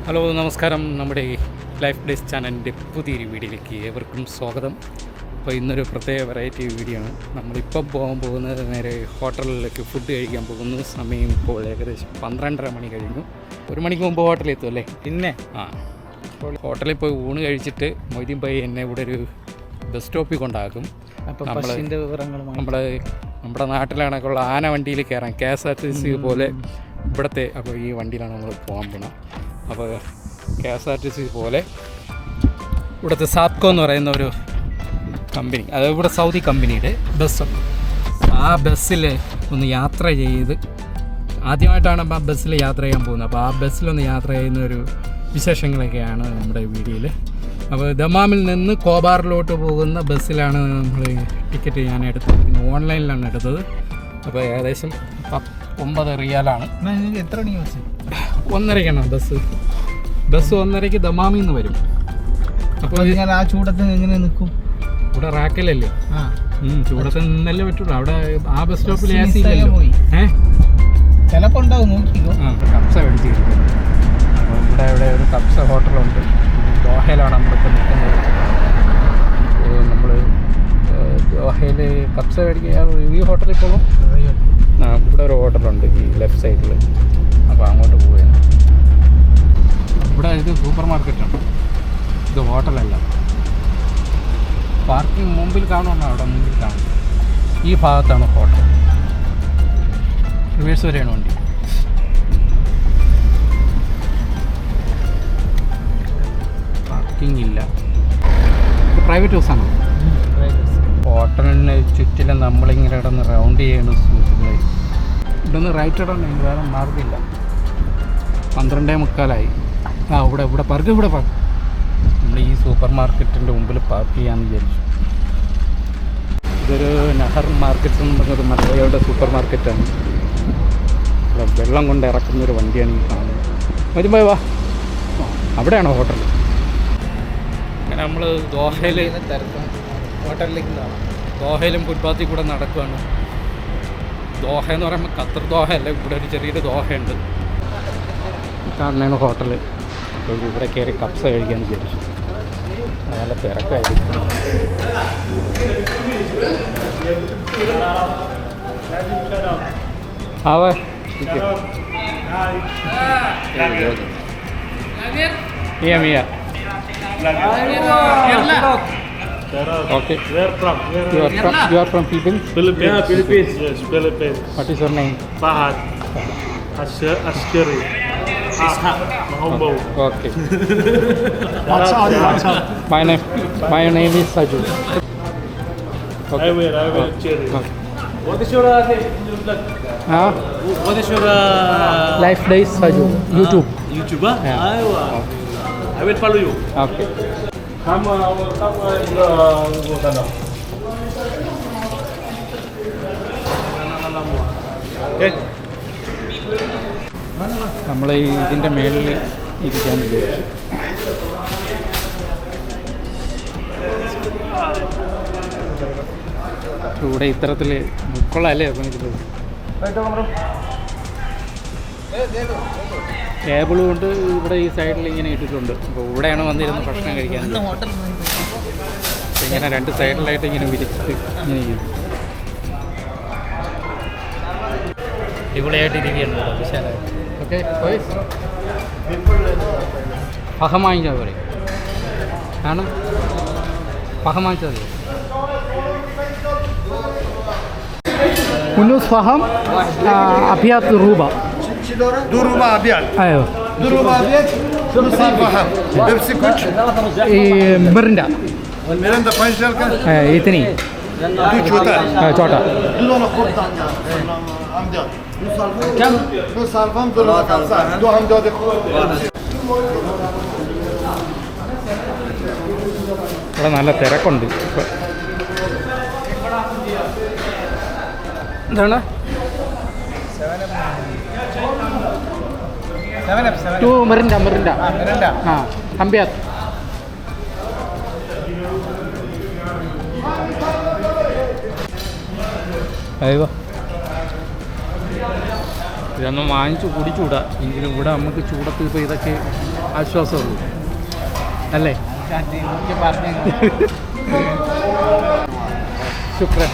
Hello നമസ്കാരം. നമ്മുടെ life days ചാനലിൻ്റെ പുതിയൊരു വീഡിയോയിലേക്ക് ഏവർക്കും സ്വാഗതം. അപ്പോൾ ഇന്നൊരു പ്രത്യേക വെറൈറ്റി വീഡിയോ ആണ്. നമ്മളിപ്പം പോകുന്നത് നേരെ ഹോട്ടലിലേക്ക് ഫുഡ് കഴിക്കാൻ പോകുന്നു. സമയം ഇപ്പോൾ ഏകദേശം 12:30 മണി കഴിഞ്ഞു. 1 മണിക്ക് മുമ്പ് ഹോട്ടലിൽ എത്തും അല്ലേ? പിന്നെ അപ്പോൾ ഹോട്ടലിൽ പോയി ഊണ് കഴിച്ചിട്ട് മൊയ്തീൻ ഭായി എന്നെ ഇവിടെ ഒരു ബസ് സ്റ്റോപ്പിൽ കൊണ്ടാക്കും. അപ്പോൾ നമ്മുടെ നാട്ടിലാണൊക്കെയുള്ള ആന വണ്ടിയിൽ കയറാം, KSRTC പോലെ ഇവിടുത്തെ. അപ്പോൾ ഈ വണ്ടിയിലാണ് നമ്മൾ പോകാൻ പോകണം. അപ്പോൾ KSRTC പോലെ ഇവിടുത്തെ സാപ്കോ എന്ന് പറയുന്ന ഒരു കമ്പനി, അത് ഇവിടെ സൗദി കമ്പനിയുടെ ബസ്സുണ്ട്. ആ ബസ്സിൽ ഒന്ന് യാത്ര ചെയ്ത്, ആദ്യമായിട്ടാണ് ആ ബസ്സിൽ യാത്ര ചെയ്യാൻ പോകുന്നത്. അപ്പോൾ ആ ബസ്സിലൊന്ന് യാത്ര ചെയ്യുന്ന ഒരു വിശേഷങ്ങളൊക്കെയാണ് നമ്മുടെ വീഡിയോയിൽ. അപ്പോൾ ദമാമിൽ നിന്ന് കോബാറിലോട്ട് പോകുന്ന ബസ്സിലാണ് നമ്മൾ ടിക്കറ്റ് ഞാൻ എടുത്തത്. പിന്നെ ഓൺലൈനിലാണ് എടുത്തത്. അപ്പോൾ ഏകദേശം 9 റിയാലാണ്. എത്ര മണി ബസ്? 1:30 ബസ് 1:30 ദമാമിൽ നിന്ന് വരും. അപ്പോൾ ഞാൻ ആ ചൂടത്ത് എങ്ങനെ നിൽക്കും? ഇവിടെ റാക്കലല്ലേ, ചൂടത്ത് നിന്നല്ലേ പറ്റുള്ളൂ. അവിടെ ആ ബസ് സ്റ്റോപ്പിൽ പോയി ചിലപ്പോൾ ഉണ്ടാവും, നോക്കിക്കോ. കപ്സ മേടിച്ച് കഴിക്കും. അപ്പോൾ ഇവിടെ ഒരു കപ്സ ഹോട്ടലുണ്ട്. ദോഹയിലാണ് നമ്മളിപ്പോൾ നിൽക്കുന്നത്. നമ്മൾ ദോഹയിൽ കപ്സ മേടിക്കുക. ഈ ഹോട്ടലിൽ പോകും. ഇവിടെ ഒരു ഹോട്ടലുണ്ട് ഈ ലെഫ്റ്റ് സൈഡിൽ. അപ്പോൾ അങ്ങോട്ട് പോവുകയാണ്. ഇവിടെ ഇത് സൂപ്പർ മാർക്കറ്റാണ്, ഇത് ഹോട്ടലല്ല. പാർക്കിംഗ് മുമ്പിൽ കാണുമല്ലോ, അവിടെ മുമ്പിൽ കാണും. ഈ ഭാഗത്താണ് ഹോട്ടൽ. റിവേഴ്സ് വരെയാണ് വണ്ടി. പാർക്കിംഗ് ഇല്ല. ഇത് പ്രൈവറ്റ് ബസ്സാണ്. ഹോട്ടലിന് ചുറ്റിലും നമ്മളിങ്ങനെ കിടന്ന് റൗണ്ട് ചെയ്യണ സുഹൃത്തുക്കളെ. ഇവിടുന്ന് റൈറ്റ് ഇടണം, വേറെ മാർഗമില്ല. 12:45. ഇവിടെ പാർക്ക്. നമ്മൾ ഈ സൂപ്പർ മാർക്കറ്റിൻ്റെ മുമ്പിൽ പാർക്ക് ചെയ്യാമെന്ന് വിചാരിച്ചു. ഇതൊരു നഹർ മാർക്കറ്റ് എന്ന് പറഞ്ഞൊരു മലയാളിയുടെ സൂപ്പർ മാർക്കറ്റാണ്. ഇവിടെ വെള്ളം കൊണ്ട് ഇറക്കുന്നൊരു വണ്ടിയാണ് ഈ കാണുന്നത്. വരുമ്പോൾ വാ, അവിടെയാണോ ഹോട്ടൽ? അങ്ങനെ നമ്മൾ ദോഹയിലും ഫുട്പാത്തിൽ കൂടെ നടക്കുകയാണ്. ദോഹ എന്ന് പറയുമ്പോൾ ഖത്തർ ദോഹ അല്ല, ഇവിടെ ഒരു ചെറിയൊരു ദോഹയുണ്ട്. കാണുന്നതാണ് ഹോട്ടൽ. അപ്പോൾ ഇവിടെ കയറി കപ്സ കഴിക്കാമെന്ന് വിചാരിച്ചു. നല്ല തിരക്കായിരിക്കും. ആവേ Miya Okay. Where from? You are from Philippines? Philippines. Yeah, Philippines. Yes, Philippines. What is your name? Fahad. Askari. Ishaq. Mahombo. Okay. My name is Saju. Okay. I will cherry. Okay. What is your name? What is your Life Days Saju. YouTube. YouTuber? Yeah. I will follow you. Okay. Come Okay. നമ്മൾ ഇതിൻ്റെ മേളിൽ ഇരിക്കാൻ വിചാരിച്ചു. ഇവിടെ ഇത്തരത്തിൽ മുക്കളല്ലേ പറഞ്ഞിട്ടുള്ളത്. Table കൊണ്ട് ഇവിടെ ഈ സൈഡിൽ ഇങ്ങനെ ഇട്ടിട്ടുണ്ട്. അപ്പോൾ ഇവിടെയാണ് വന്നിരുന്ന് ഭക്ഷണം കഴിക്കാൻ. ഇങ്ങനെ 2 സൈഡിലായിട്ട് ഇങ്ങനെ വിരിച്ചിട്ട് ഇങ്ങനെ ചെയ്യും. ഇവിടെയായിട്ട് ഇരിക്കുകയാണ് വിശാലമായിട്ട്. ഓക്കെ, ഫഹം വാങ്ങിച്ചാൽ പറയും. കാരണം ഫഹം വാങ്ങിച്ചാൽ മതി. كنوز فهم أبيات روبا 2 روبا أبيض. أيوه 2 روبا أبيض. نص فهم. بيبسي كوتش. مرندا ميرندا فانجلكا. اثنين. 2 छोटा. छोटा. دول خرطة. أمجاد. كم؟ نص فهم 2 روبا كذا. 2 أمجاد. ഇവിടെ നല്ല തിരക്കുണ്ട്. എന്താണ് 2 മെറിൻഡ അമ്പിയാത്ത്. അയ്യോ ഇതൊന്നും വാങ്ങിച്ച് കുടിച്ചുകൂടാ. എങ്കിലും ഇവിടെ നമുക്ക് ചൂടത്ത് ഇപ്പോൾ ഇതൊക്കെ ആശ്വാസമുള്ളൂ അല്ലേ? ശുക്രൻ.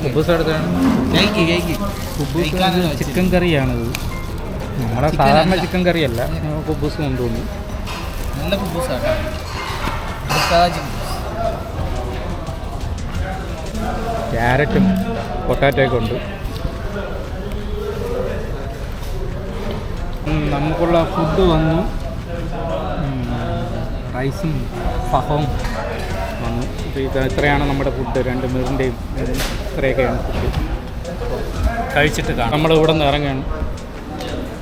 കുബൂസ് എടുത്താണ്. കുബൂസ് ചിക്കൻ കറിയാണിത്. നമ്മുടെ സാധാരണ ചിക്കൻ കറിയല്ല. കുബൂസ് കൊണ്ടുവന്നു. നല്ല കുബൂസാണ്. ക്യാരറ്റും പൊട്ടാറ്റോയൊക്കെ ഉണ്ട്. നമുക്കുള്ള ഫുഡ് വന്നു. റൈസും ഫഹവും വന്നു. അപ്പോൾ ഇത് ഇത്രയാണ് നമ്മുടെ ഫുഡ്. 2 മീറിൻ്റെയും ഇത്രയൊക്കെയാണ് ഫുഡ്. കഴിച്ചിട്ട് കാണാം. നമ്മൾ ഇവിടെ നിന്ന് ഇറങ്ങുകയാണ്.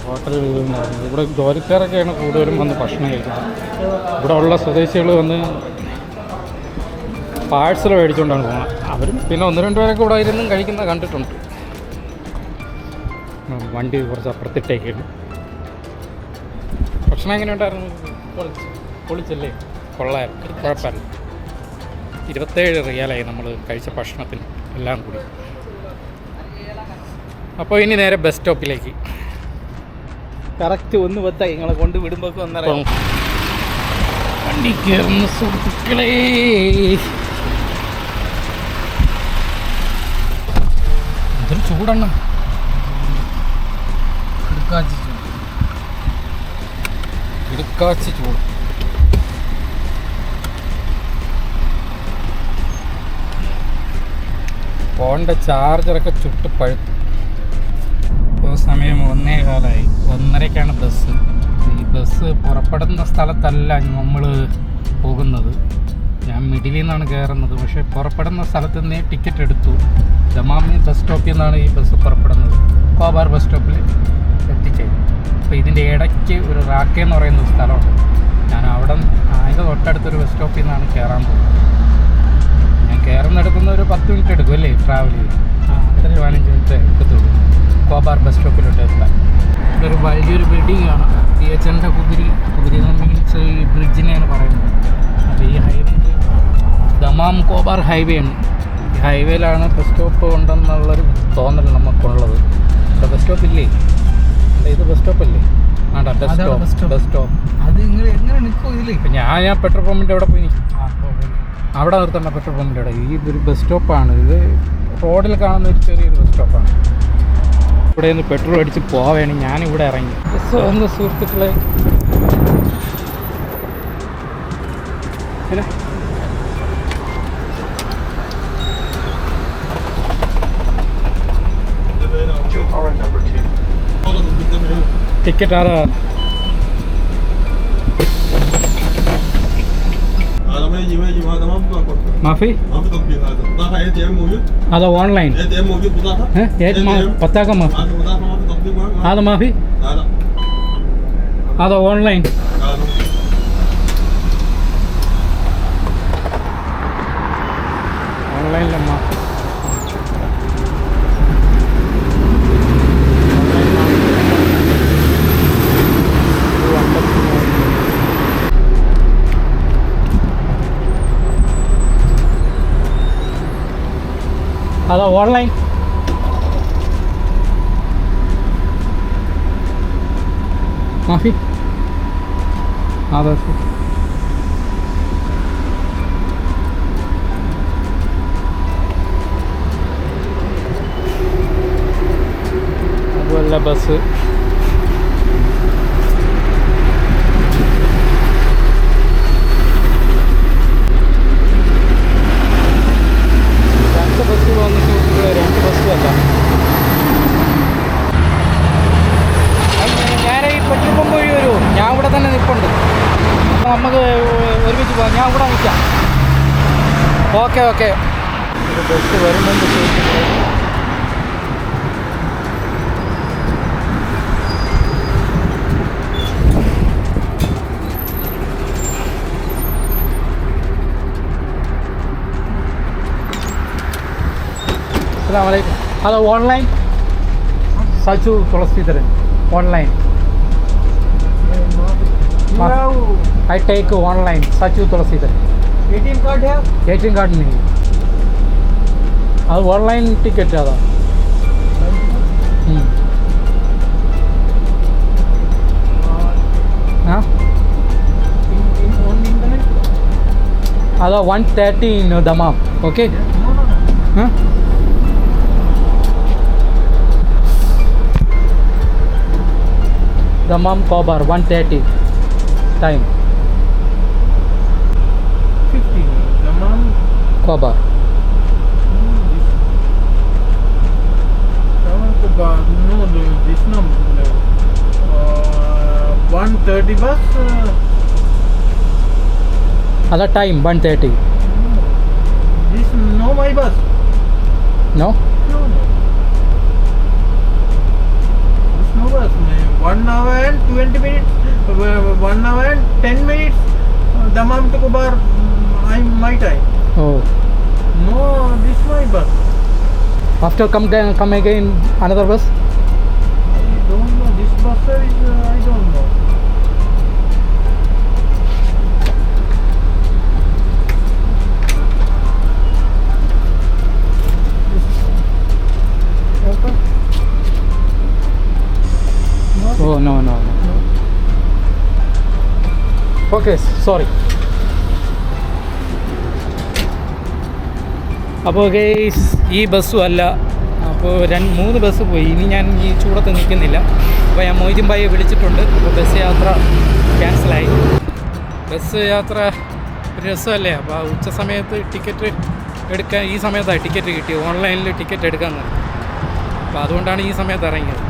ഹോട്ടലിൽ നിന്ന് ഇറങ്ങി. ഇവിടെ ജോലിക്കാരൊക്കെയാണ് കൂടുതലും വന്ന് ഭക്ഷണം കഴിക്കുന്നത്. ഇവിടെ ഉള്ള സ്വദേശികൾ വന്ന് പാഴ്സൽ മേടിച്ചുകൊണ്ടാണ് പോകുന്നത്. അവരും പിന്നെ 1-2 പേരൊക്കെ ഇവിടെ ഇരുന്നും കഴിക്കുന്നത് കണ്ടിട്ടുണ്ട്. വണ്ടി കുറച്ച് അപ്പുറത്തിട്ടേക്കാണ്. ഭക്ഷണം എങ്ങനെയുണ്ടായിരുന്നു? പൊളിച്ചല്ലേ? കൊള്ളായിരുന്നു. കുഴപ്പമില്ല. 27 റിയാലായി നമ്മൾ കഴിച്ച ഭക്ഷണത്തിന് എല്ലാം കൂടി. അപ്പോൾ ഇനി നേരെ ബസ് സ്റ്റോപ്പിലേക്ക്. കറക്റ്റ് 1:10 നിങ്ങളെ കൊണ്ട് വിടുമ്പോൾ വന്നറിയാം. വണ്ടി കയറുന്ന സുഹൃത്തുക്കളെ, ഇതൊരു ചൂടെണ്ണ. ഇടുക്കാച്ചി ചൂട്. ഫോണിൻ്റെ ചാർജറൊക്കെ ചുട്ട് പഴുത്തു. ഇപ്പോൾ സമയം 1:15. 1:30ക്കാണ് ബസ്. ഈ ബസ് പുറപ്പെടുന്ന സ്ഥലത്തല്ല നമ്മൾ പോകുന്നത്. ഞാൻ മിഡിലിൽ നിന്നാണ് കയറുന്നത്. പക്ഷേ പുറപ്പെടുന്ന സ്ഥലത്ത് നിന്നേ ടിക്കറ്റ് എടുത്തു. ദമാമി ബസ് സ്റ്റോപ്പിൽ നിന്നാണ് ഈ ബസ് പുറപ്പെടുന്നത്. കോബാർ ബസ് സ്റ്റോപ്പിൽ എത്തിച്ചേരും. അപ്പോൾ ഇതിൻ്റെ ഇടയ്ക്ക് ഒരു റാക്കെ എന്ന് പറയുന്ന സ്ഥലമുണ്ട്. ഞാൻ അവിടെ അതിൻ്റെ തൊട്ടടുത്തൊരു ബസ് സ്റ്റോപ്പിൽ നിന്നാണ് കയറാൻ പോകുന്നത്. ഞാൻ കയറുന്നിടത്തുനിന്ന് ഒരു 10 മിനിറ്റ് എടുക്കും അല്ലേ ട്രാവൽ ചെയ്ത്? 15 മിനിറ്റ് എടുക്കത്തുള്ളൂ കോബാർ ബസ് സ്റ്റോപ്പിലോട്ട് എത്താൻ. ഇവിടെ ഒരു വലിയൊരു ബിൽഡിംഗ് കാണാം. DHLൻ്റെ കുതിരി മീൻസ് ഈ ബ്രിഡ്ജിനെയാണ് പറയുന്നത്. അപ്പോൾ ഈ ഹൈവേ ദമാം കോബാർ ഹൈവേ ആണ്. ഈ ഹൈവേയിലാണ് ബസ് സ്റ്റോപ്പ് ഉണ്ടെന്നുള്ളൊരു തോന്നൽ നമുക്കുള്ളത്. ഇവിടെ ബസ് സ്റ്റോപ്പ് ഇല്ലേ? ഇത് ബസ് സ്റ്റോപ്പല്ലേ? ആണ്ടാ ബസ് സ്റ്റോപ്പ്. അത് എങ്ങനെ നിൽക്കും ഇതിൽ? ഇപ്പം ഞാൻ പെട്രോൾ പമ്പിൻ്റെ അവിടെ പോയി നിൽക്കും. അവിടെ നിർത്തേണ്ട പെട്രോൾ പമ്പിൻ്റെ അവിടെ. ഇതൊരു ബസ് സ്റ്റോപ്പാണ്. ഇത് റോഡിൽ കാണുന്ന ഒരു ചെറിയൊരു ബസ് സ്റ്റോപ്പാണ്. ഇവിടെ നിന്ന് പെട്രോൾ അടിച്ച് പോവേണി ഞാനിവിടെ ഇറങ്ങി. ബസ് വന്ന് സുഹൃത്തുക്കളെ. പിന്നെ टिकट आ रहा माफी هذا ऑनलाइन पता का माफी هذا माफी هذا ऑनलाइन ऑनलाइन लम्मा هذا ऑनलाइन माफी هذا അതുമല്ല ബസ്. നമുക്ക് ഒരുമിച്ച് പോകാം. ഞാൻ ഇവിടെ നിൽക്കാം. Okay okay. ഒരു ബസ് വരുന്നുണ്ട്. अस्सलाम वालेकुम. Hello online Sachu Tulsidhar online I take online Sachu Tulsidhar. ATM card है? ATM कार्ड नहीं. അത് ഓൺലൈൻ ടിക്കറ്റ് അതാ. അതാ 130 in Dammam. Okay? Huh? Dammam Khobar 130 time. 50. Dammam Khobar. Khobar. No, this number. 130 bus. Other time 130. This no my bus. No? No. This no bus. 1 hour and 20 minutes. 1 hour and 10 minutes. Dammam to Khobar. My time. Oh. No, this my bus. After come again another bus? I don't know. This bus is I don't know. Oh no. Okay, sorry. അപ്പോൾ guys ഈ ബസ്സും അല്ല. അപ്പോൾ 2-3 bus പോയി. ഇനി ഞാൻ ഈ ചൂടത്ത് നിൽക്കുന്നില്ല. അപ്പോൾ ഞാൻ മൊയ്തീൻ ഭായിയെ വിളിച്ചിട്ടുണ്ട്. അപ്പോൾ ബസ് യാത്ര ക്യാൻസലായി. ബസ് യാത്ര ഒരു രസമല്ലേ. അപ്പോൾ ഉച്ച സമയത്ത് ടിക്കറ്റ് എടുക്കാൻ ഈ സമയത്താണ് ടിക്കറ്റ് കിട്ടിയത്. ഓൺലൈനിൽ ടിക്കറ്റ് എടുക്കാമെന്ന്. അപ്പോൾ അതുകൊണ്ടാണ് ഈ സമയത്ത് ഇറങ്ങിയത്.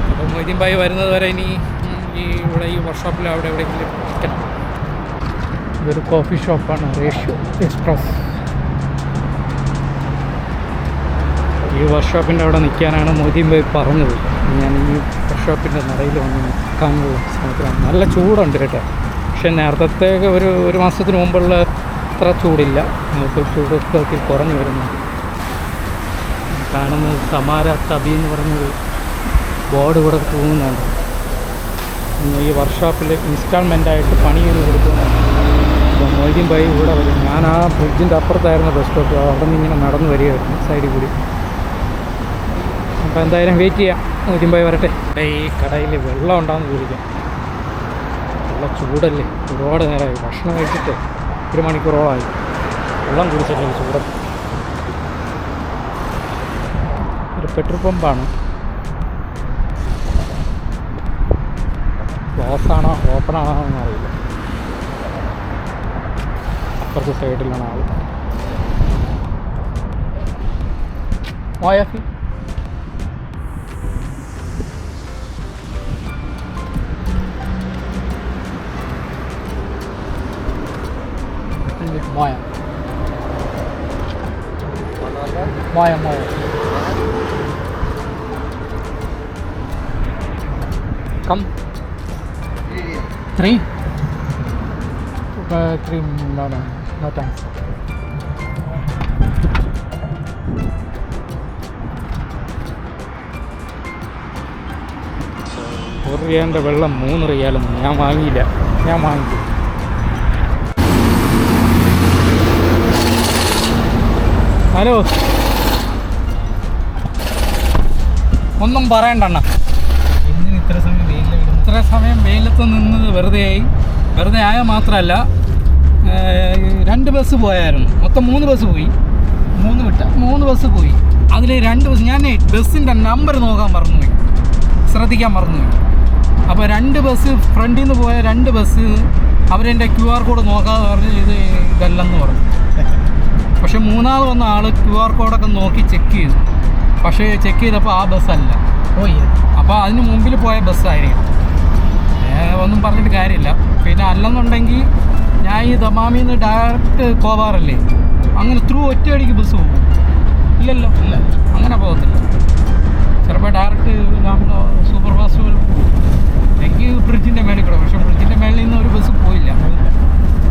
അപ്പോൾ മൊയ്തീൻ ഭായി വരുന്നത് വരെ ഇനി ഇവിടെ ഈ വർക്ക്ഷോപ്പിൽ അവിടെ എവിടെയെങ്കിലും ടിക്കറ്റ്. ഇതൊരു കോഫി ഷോപ്പാണ്, റേഷ്യോ എക്സ്പ്രസ്. ഈ വർക്ക്ഷോപ്പിൻ്റെ അവിടെ നിൽക്കാനാണ് മൊയ്തീൻ ഭായി പറഞ്ഞത്. ഞാൻ ഈ വർക്ക്ഷോപ്പിൻ്റെ നടയിൽ വന്ന് നിൽക്കാനുള്ള സമയത്താണ്. നല്ല ചൂടുണ്ട് കേട്ടോ. പക്ഷേ നേരത്തേക്ക് ഒരു മാസത്തിന് മുമ്പുള്ള അത്ര ചൂടില്ല. ഇപ്പോൾ ചൂടൊക്കെ കുറഞ്ഞു വരുന്നുണ്ട്. കാണുന്നത് സമാര തബി എന്ന് പറഞ്ഞൊരു ബോർഡ് ഇവിടെ തൂങ്ങുന്നുണ്ട്. ഈ വർക്ക്ഷോപ്പിൽ ഇൻസ്റ്റാൾമെൻറ്റായിട്ട് പണി ചെയ്ത് കൊടുക്കുന്നുണ്ട്. അപ്പോൾ മൊയ്തീൻ ഭായി ഇവിടെ വരും. ഞാൻ ആ ബ്രിഡ്ജിൻ്റെ അപ്പുറത്തായിരുന്നു ബസ് സ്റ്റോപ്പ്. അവിടെ നിന്ന് ഇങ്ങനെ നടന്നു വരികയായിരുന്നു സൈഡിൽ കൂടി. അപ്പോൾ എന്തായാലും വെയിറ്റ് ചെയ്യാം, മൊയ്തീൻ ഭായി വരട്ടെ. ഈ കടയിൽ വെള്ളം ഉണ്ടാകുന്ന ചോദിക്കാം. നല്ല ചൂടല്ലേ, ഒരുപാട് നേരമായി ഭക്ഷണം കഴിച്ചിട്ട് 1 മണിക്കൂറോളമായി. വെള്ളം കുടിച്ചിട്ട് ചൂടത്ത്. ഒരു പെട്രോൾ പമ്പാണ്. ക്ലോസ് ആണോ ഓപ്പൺ ആണോ എന്ന് അറിയില്ല. അപ്പുറത്തെ സൈഡിലാണ് ആൾ. മോയാഫി മോയ കം 3 no thanks. റിയാലിൻ്റെ വെള്ളം 3 റിയാലൊന്നും ഞാൻ വാങ്ങിയില്ല. ഞാൻ വാങ്ങിക്കും. ഹലോ, ഒന്നും പറയണ്ടണ്ണ. എന്തിന് ഇത്ര സമയം വെയിലിൽ? ഇത്ര സമയം വെയിലത്ത് നിന്നത് വെറുതെ ആയാൽ മാത്രമല്ല, 2 ബസ് പോയായിരുന്നു. മൊത്തം 3 ബസ് പോയി. 3 ബസ് പോയി. അതിൽ 2 ബസ് ഞാൻ ബസ്സിൻ്റെ നമ്പർ ശ്രദ്ധിക്കാൻ മറന്നുപോയി. അപ്പോൾ 2 ബസ് ഫ്രണ്ടിൽ നിന്ന് പോയ 2 ബസ് അവരെൻ്റെ QR കോഡ് നോക്കാതെ പറഞ്ഞ് ഇതല്ലെന്ന് പറഞ്ഞു. പക്ഷെ 3ാമത് വന്ന ആൾ QR കോഡൊക്കെ നോക്കി ചെക്ക് ചെയ്തു. പക്ഷേ ചെക്ക് ചെയ്തപ്പോൾ ആ ബസ്സല്ല പോയി. അപ്പോൾ അതിന് മുമ്പിൽ പോയ ബസ്സായിരിക്കും. ഒന്നും പറഞ്ഞിട്ട് കാര്യമില്ല. പിന്നെ അല്ലെന്നുണ്ടെങ്കിൽ ഞാൻ ഈ ദമാമിൽ നിന്ന് ഡയറക്റ്റ് കോവാറല്ലേ, അങ്ങനെ ഒറ്റയടിക്ക് ബസ് പോകും? ഇല്ലല്ലോ, ഇല്ല, അങ്ങനെ പോകത്തില്ല. ചിലപ്പോൾ ഡയറക്റ്റ് നമ്മൾ സൂപ്പർ ഫാസ്റ്റ് പോകും. എനിക്ക് ബ്രിഡ്ജിൻ്റെ മേളിൽ കൂടെ. പക്ഷേ ബ്രിഡ്ജിൻ്റെ മേളിൽ നിന്ന് ഒരു ബസ് പോയില്ല.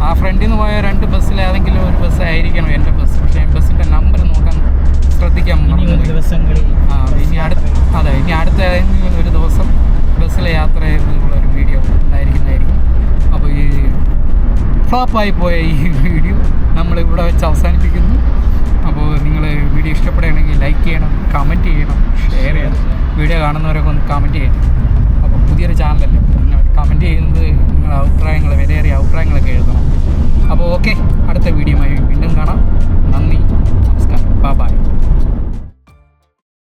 ആ ഫ്രണ്ടിൽ നിന്ന് പോയ 2 ബസ്സിൽ ഏതെങ്കിലും ഒരു ബസ്സായിരിക്കണം എൻ്റെ ബസ്. പക്ഷേ ബസ്സിൻ്റെ നമ്പർ നോക്കാൻ ശ്രദ്ധിക്കാൻ ദിവസങ്ങളിൽ ഇനി അടുത്ത ഏതെങ്കിലും ഒരു ദിവസം ബസ്സിൽ യാത്ര ചെയ്തുള്ള ഒരു വീഡിയോ ഉണ്ടായിരിക്കുന്നതായിരിക്കും. അപ്പോൾ ഈ ഫ്ലോപ്പായി പോയ ഈ വീഡിയോ നമ്മളിവിടെ വെച്ച് അവസാനിപ്പിക്കുന്നു. അപ്പോൾ നിങ്ങൾ വീഡിയോ ഇഷ്ടപ്പെടുകയാണെങ്കിൽ ലൈക്ക് ചെയ്യണം, കമൻറ്റ് ചെയ്യണം, ഷെയർ ചെയ്യണം. വീഡിയോ കാണുന്നവരൊക്കെ ഒന്ന് കമൻറ്റ് ചെയ്യണം. അപ്പോൾ പുതിയൊരു ചാനലല്ലേ,